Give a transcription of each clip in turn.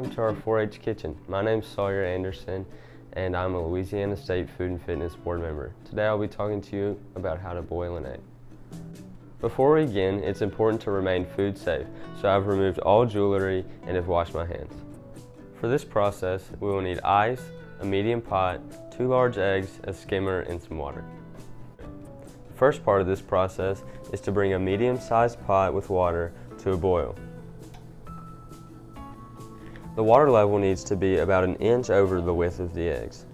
Welcome to our 4-H kitchen. My name's Sawyer Anderson and I'm a Louisiana State Food and Fitness Board member. Today I'll be talking to you about how to boil an egg. Before we begin, it's important to remain food safe, so I've removed all jewelry and have washed my hands. For this process, we will need ice, a medium pot, 2 large eggs, a skimmer, and some water. The first part of this process is to bring a medium-sized pot with water to a boil. The water level needs to be about an inch over the width of the eggs.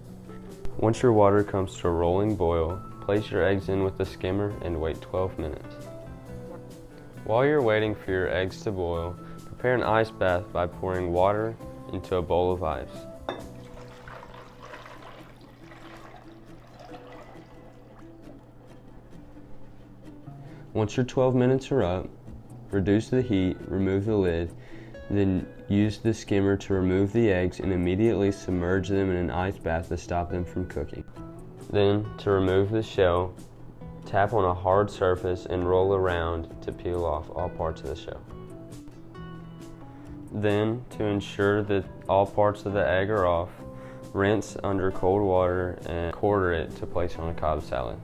Once your water comes to a rolling boil, place your eggs in with the skimmer and wait 12 minutes. While you're waiting for your eggs to boil, prepare an ice bath by pouring water into a bowl of ice. Once your 12 minutes are up, reduce the heat, remove the lid, then use the skimmer to remove the eggs and immediately submerge them in an ice bath to stop them from cooking. Then, to remove the shell, tap on a hard surface and roll around to peel off all parts of the shell. Then, to ensure that all parts of the egg are off, rinse under cold water and quarter it to place on a Cobb salad.